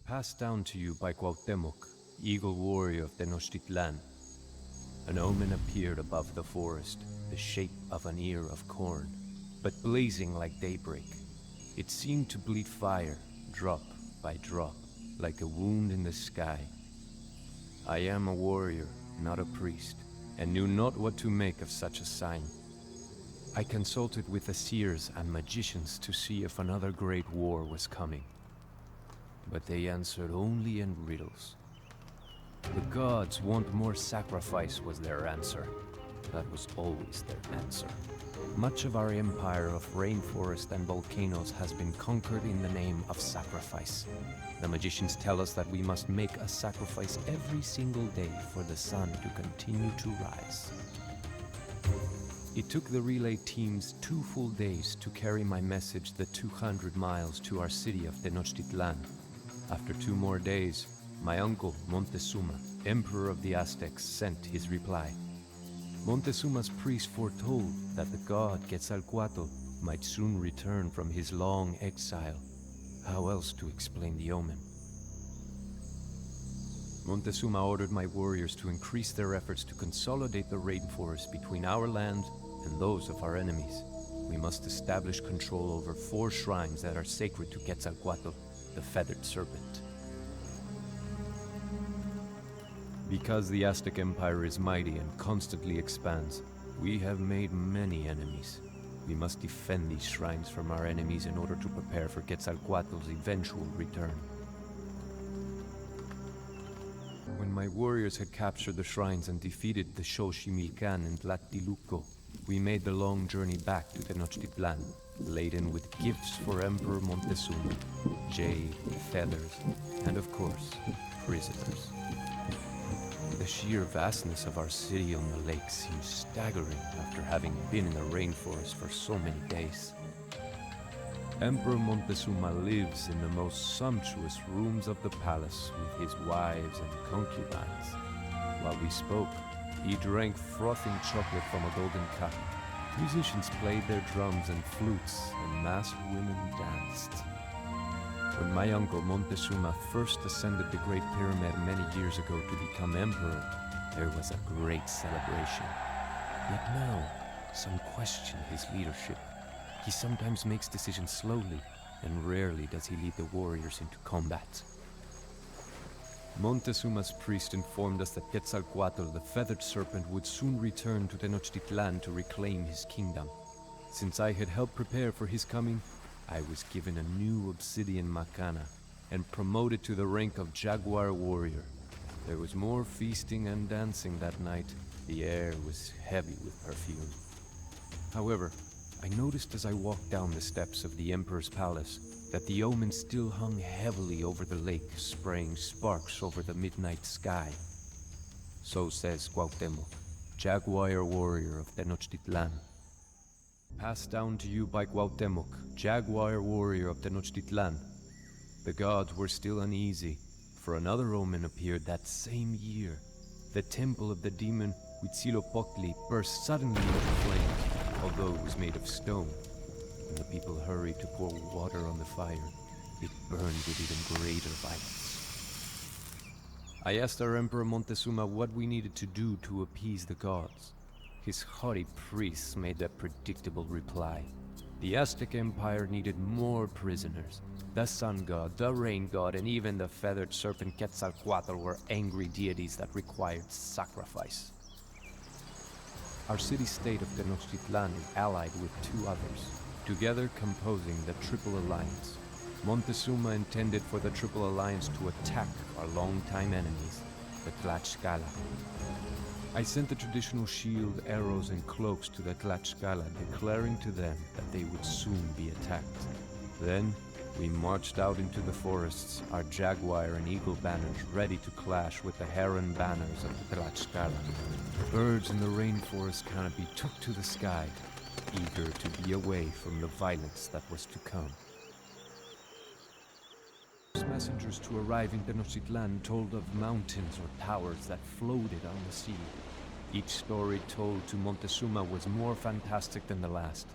Passed down to you by Cuauhtémoc, eagle warrior of Tenochtitlan. An omen appeared above the forest, the shape of an ear of corn, but blazing like daybreak. It seemed to bleed fire, drop by drop, like a wound in the sky. I am a warrior, not a priest, and knew not what to make of such a sign. I consulted with the seers and magicians to see if another great war was coming. But they answered only in riddles. The gods want more sacrifice was their answer. That was always their answer. Much of our empire of rainforest and volcanoes has been conquered in the name of sacrifice. The magicians tell us that we must make a sacrifice every single day for the sun to continue to rise. It took the relay teams 2 full days to carry my message the 200 miles to our city of Tenochtitlan. After 2 more days, my uncle Montezuma, Emperor of the Aztecs, sent his reply. Montezuma's priest foretold that the god Quetzalcoatl might soon return from his long exile. How else to explain the omen? Montezuma ordered my warriors to increase their efforts to consolidate the rainforest between our land and those of our enemies. We must establish control over 4 shrines that are sacred to Quetzalcoatl, the feathered serpent. Because the Aztec Empire is mighty and constantly expands, we have made many enemies. We must defend these shrines from our enemies in order to prepare for Quetzalcoatl's eventual return. When my warriors had captured the shrines and defeated the Xochimilcan and Tlatelolco, we made the long journey back to Tenochtitlan, laden with gifts for Emperor Montezuma, jade, feathers, and of course, prisoners. The sheer vastness of our city on the lake seems staggering after having been in the rainforest for so many days. Emperor Montezuma lives in the most sumptuous rooms of the palace with his wives and concubines. While we spoke, he drank frothing chocolate from a golden cup. Musicians played their drums and flutes, and masked women danced. When my uncle Montezuma first ascended the Great Pyramid many years ago to become emperor, there was a great celebration. Yet now, some question his leadership. He sometimes makes decisions slowly, and rarely does he lead the warriors into combat. Montezuma's priest informed us that Quetzalcoatl, the feathered serpent, would soon return to Tenochtitlan to reclaim his kingdom. Since I had helped prepare for his coming, I was given a new obsidian macana and promoted to the rank of jaguar warrior. There was more feasting and dancing that night. The air was heavy with perfume. However, I noticed as I walked down the steps of the Emperor's palace that the omen still hung heavily over the lake, spraying sparks over the midnight sky. So says Cuauhtémoc, jaguar warrior of Tenochtitlan. Passed down to you by Cuauhtémoc, jaguar warrior of Tenochtitlan. The gods were still uneasy, for another omen appeared that same year. The temple of the demon Huitzilopochtli burst suddenly into flame, although it was made of stone. When the people hurried to pour water on the fire, it burned with even greater violence. I asked our Emperor Montezuma what we needed to do to appease the gods. His haughty priests made a predictable reply. The Aztec Empire needed more prisoners. The sun god, the rain god, and even the feathered serpent Quetzalcoatl were angry deities that required sacrifice. Our city-state of Tenochtitlan is allied with 2 others, together composing the Triple Alliance. Montezuma intended for the Triple Alliance to attack our longtime enemies, the Tlaxcala. I sent the traditional shield, arrows, and cloaks to the Tlaxcala, declaring to them that they would soon be attacked. Then, we marched out into the forests, our jaguar and eagle banners ready to clash with the heron banners of the Tlaxcala. Birds in the rainforest canopy took to the sky, eager to be away from the violence that was to come. Messengers to arrive in Tenochtitlan told of mountains or towers that floated on the sea. Each story told to Montezuma was more fantastic than the last.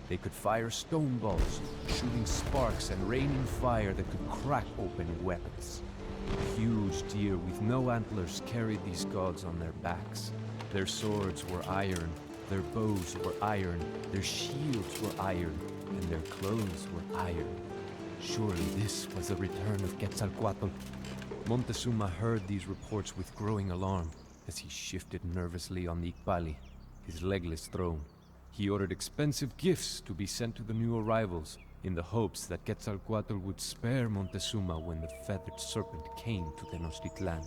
They could fire stone balls, shoot shooting sparks and raining fire that could crack open weapons. Huge deer with no antlers carried these gods on their backs. Their swords were iron, their bows were iron, their shields were iron, and their clothes were iron. Surely this was the return of Quetzalcoatl. Montezuma heard these reports with growing alarm as he shifted nervously on the Icpali, his legless throne. He ordered expensive gifts to be sent to the new arrivals in the hopes that Quetzalcoatl would spare Montezuma when the feathered serpent came to Tenochtitlan.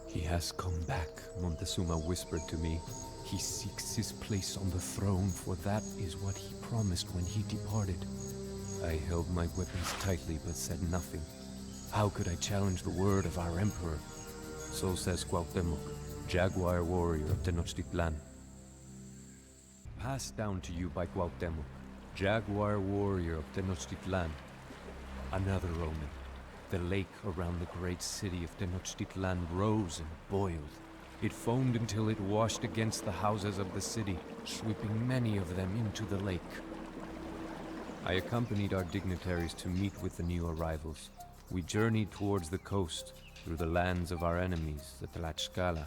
"He has come back," Montezuma whispered to me. "He seeks his place on the throne, for that is what he promised when he departed." I held my weapons tightly but said nothing. How could I challenge the word of our emperor? So says Cuauhtémoc, jaguar warrior of Tenochtitlan. Passed down to you by Cuauhtémoc, jaguar warrior of Tenochtitlan. Another omen. The lake around the great city of Tenochtitlan rose and boiled. It foamed until it washed against the houses of the city, sweeping many of them into the lake. I accompanied our dignitaries to meet with the new arrivals. We journeyed towards the coast, through the lands of our enemies, the Tlaxcala.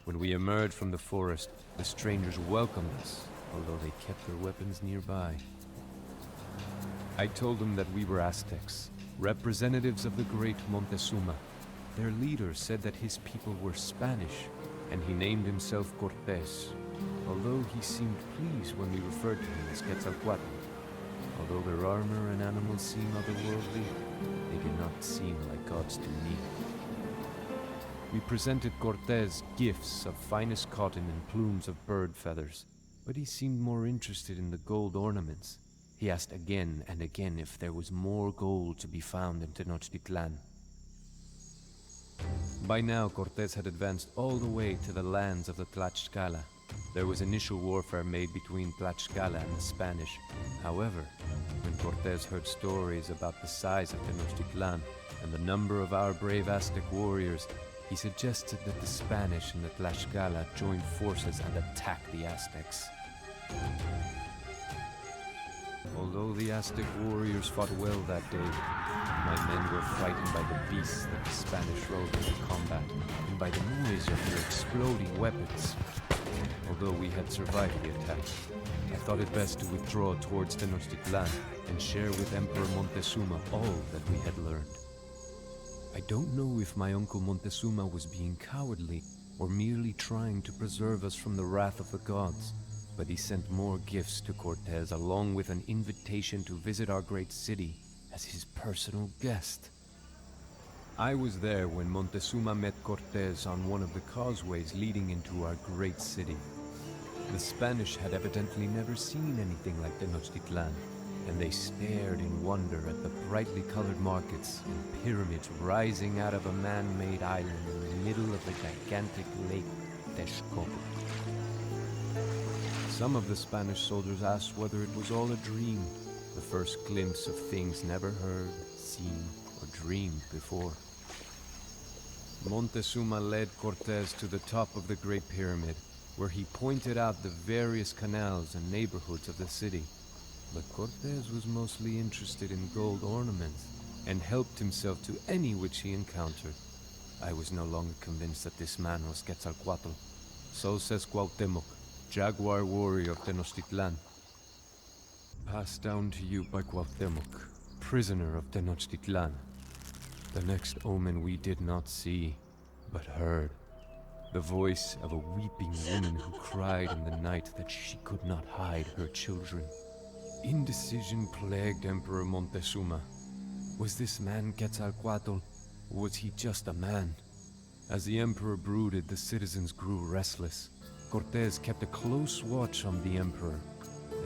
When we emerged from the forest, the strangers welcomed us, although they kept their weapons nearby. I told them that we were Aztecs, representatives of the great Montezuma. Their leader said that his people were Spanish, and he named himself Cortés, although he seemed pleased when we referred to him as Quetzalcoatl. Although their armor and animals seem otherworldly, they did not seem like gods to me. We presented Cortés gifts of finest cotton and plumes of bird feathers, but he seemed more interested in the gold ornaments. He asked again and again if there was more gold to be found in Tenochtitlan. By now, Cortés had advanced all the way to the lands of the Tlaxcala. There was initial warfare made between Tlaxcala and the Spanish. However, when Cortés heard stories about the size of Tenochtitlan and the number of our brave Aztec warriors, he suggested that the Spanish and the Tlaxcala join forces and attack the Aztecs. Although the Aztec warriors fought well that day, my men were frightened by the beasts that the Spanish rode into combat, and by the noise of their exploding weapons. Although we had survived the attack, I thought it best to withdraw towards Tenochtitlan and share with Emperor Montezuma all that we had learned. I don't know if my uncle Montezuma was being cowardly or merely trying to preserve us from the wrath of the gods, but he sent more gifts to Cortés along with an invitation to visit our great city as his personal guest. I was there when Montezuma met Cortés on one of the causeways leading into our great city. The Spanish had evidently never seen anything like Tenochtitlan, and they stared in wonder at the brightly colored markets and pyramids rising out of a man-made island in the middle of the gigantic lake Texcoco. Some of the Spanish soldiers asked whether it was all a dream, the first glimpse of things never heard, seen, or dreamed before. Montezuma led Cortés to the top of the Great Pyramid, where he pointed out the various canals and neighborhoods of the city. But Cortés was mostly interested in gold ornaments, and helped himself to any which he encountered. I was no longer convinced that this man was Quetzalcoatl. So says Cuauhtémoc, jaguar warrior of Tenochtitlan. Passed down to you by Cuauhtémoc, prisoner of Tenochtitlan. The next omen we did not see, but heard. The voice of a weeping woman who cried in the night that she could not hide her children. Indecision plagued Emperor Montezuma. Was this man Quetzalcoatl, or was he just a man? As the emperor brooded, the citizens grew restless. Cortés kept a close watch on the emperor,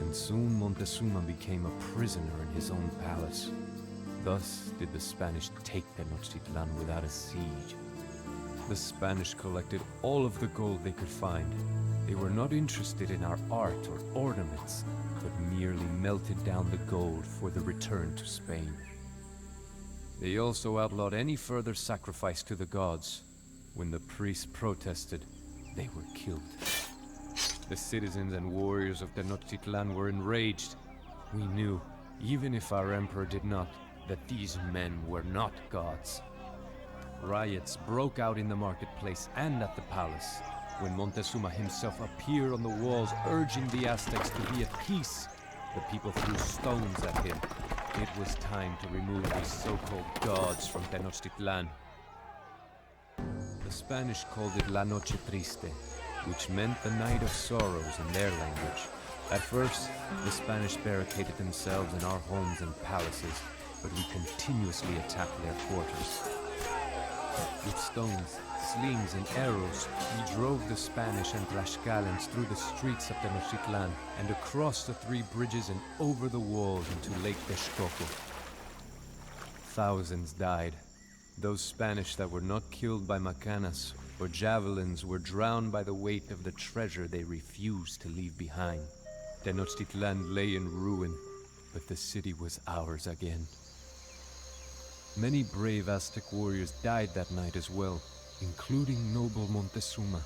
and soon Montezuma became a prisoner in his own palace. Thus did the Spanish take Tenochtitlan without a siege. The Spanish collected all of the gold they could find. They were not interested in our art or ornaments, but merely melted down the gold for the return to Spain. They also outlawed any further sacrifice to the gods. When the priests protested, they were killed. The citizens and warriors of Tenochtitlan were enraged. We knew even if our emperor did not, that these men were not gods. Riots broke out in the marketplace and at the palace, when Montezuma himself appeared on the walls urging the Aztecs to be at peace. The people threw stones at him. It was time to remove these so-called gods from Tenochtitlan. The Spanish called it La Noche Triste, which meant the Night of Sorrows in their language. At first, the Spanish barricaded themselves in our homes and palaces, but we continuously attacked their quarters. With stones, slings, and arrows, we drove the Spanish and Tlaxcalans through the streets of Tenochtitlan and across the 3 bridges and over the walls into Lake Texcoco. Thousands died. Those Spanish that were not killed by macanas or javelins were drowned by the weight of the treasure they refused to leave behind. Tenochtitlan lay in ruin, but the city was ours again. Many brave Aztec warriors died that night as well, including noble Montezuma.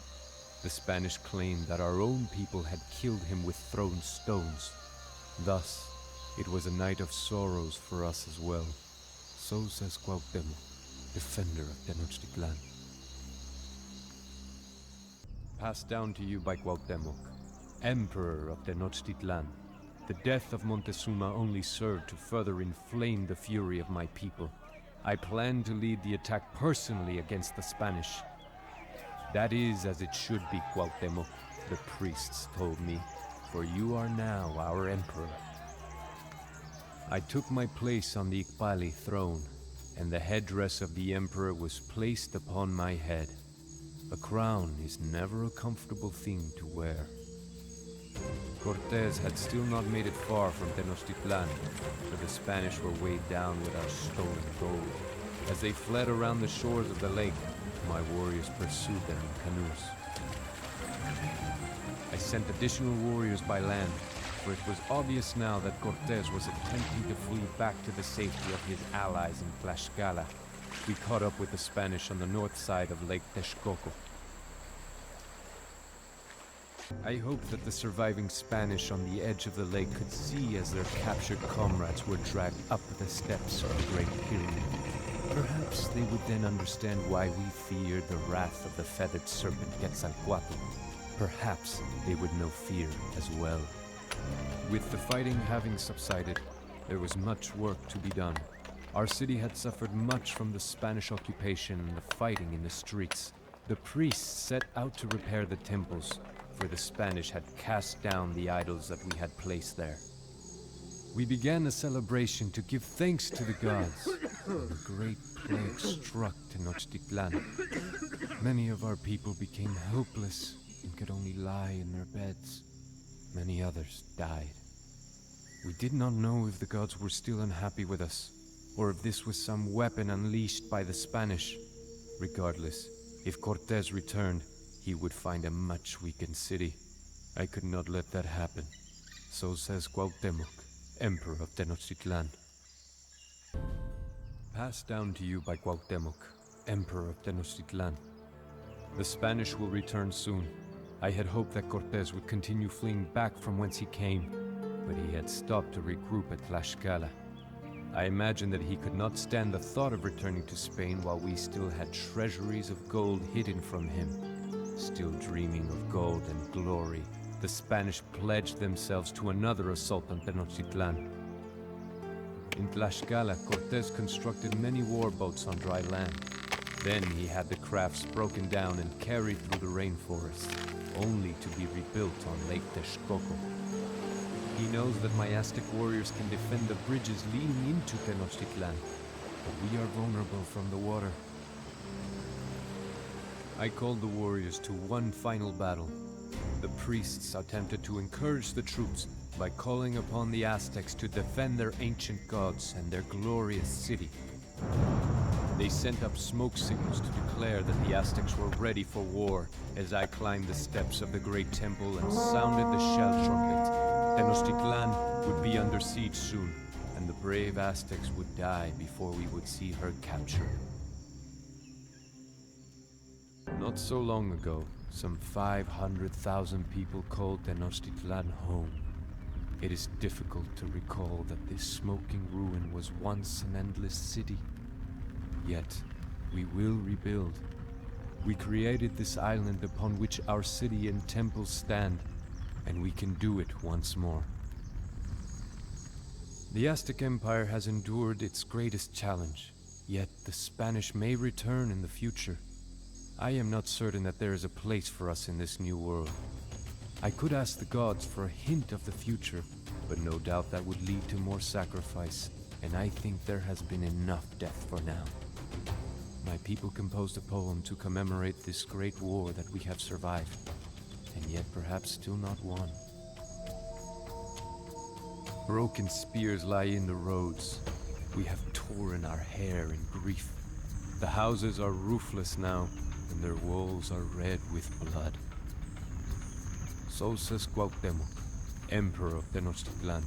The Spanish claimed that our own people had killed him with thrown stones. Thus, it was a night of sorrows for us as well. So says Cuauhtémoc, defender of Tenochtitlan. Passed down to you by Cuauhtémoc, Emperor of Tenochtitlan. The death of Montezuma only served to further inflame the fury of my people. I plan to lead the attack personally against the Spanish. That is as it should be, Cuauhtémoc, the priests told me, for you are now our emperor. I took my place on the Icpali throne, and the headdress of the emperor was placed upon my head. A crown is never a comfortable thing to wear. Cortés had still not made it far from Tenochtitlan, for the Spanish were weighed down with our stolen gold. As they fled around the shores of the lake, my warriors pursued them in canoes. I sent additional warriors by land, for it was obvious now that Cortés was attempting to flee back to the safety of his allies in Tlaxcala. We caught up with the Spanish on the north side of Lake Texcoco. I hoped that the surviving Spanish on the edge of the lake could see as their captured comrades were dragged up the steps of the Great Pyramid. Perhaps they would then understand why we feared the wrath of the feathered serpent Quetzalcoatl. Perhaps they would know fear as well. With the fighting having subsided, there was much work to be done. Our city had suffered much from the Spanish occupation and the fighting in the streets. The priests set out to repair the temples, for the Spanish had cast down the idols that we had placed there. We began a celebration to give thanks to the gods, and the great plague struck Tenochtitlan. Many of our people became helpless and could only lie in their beds. Many others died. We did not know if the gods were still unhappy with us, or if this was some weapon unleashed by the Spanish. Regardless, if Cortés returned, he would find a much weakened city. I could not let that happen. So says Cuauhtémoc, Emperor of Tenochtitlan. Passed down to you by Cuauhtémoc, Emperor of Tenochtitlan. The Spanish will return soon. I had hoped that Cortés would continue fleeing back from whence he came, but he had stopped to regroup at Tlaxcala. I imagined that he could not stand the thought of returning to Spain while we still had treasuries of gold hidden from him. Still dreaming of gold and glory, the Spanish pledged themselves to another assault on Tenochtitlan. In Tlaxcala, Cortés constructed many warboats on dry land. Then he had the crafts broken down and carried through the rainforest, only to be rebuilt on Lake Texcoco. He knows that my Aztec warriors can defend the bridges leading into Tenochtitlan, but we are vulnerable from the water. I called the warriors to one final battle. The priests attempted to encourage the troops by calling upon the Aztecs to defend their ancient gods and their glorious city. They sent up smoke signals to declare that the Aztecs were ready for war as I climbed the steps of the great temple and sounded the shell trumpet. Tenochtitlan would be under siege soon, and the brave Aztecs would die before we would see her captured. Not so long ago, some 500,000 people called Tenochtitlan home. It is difficult to recall that this smoking ruin was once an endless city. Yet, we will rebuild. We created this island upon which our city and temples stand, and we can do it once more. The Aztec Empire has endured its greatest challenge, yet the Spanish may return in the future. I am not certain that there is a place for us in this new world. I could ask the gods for a hint of the future, but no doubt that would lead to more sacrifice, and I think there has been enough death for now. My people composed a poem to commemorate this great war that we have survived, and yet perhaps still not won. Broken spears lie in the roads. We have torn our hair in grief. The houses are roofless now, and their walls are red with blood. So says Cuauhtémoc, Emperor of Tenochtitlan.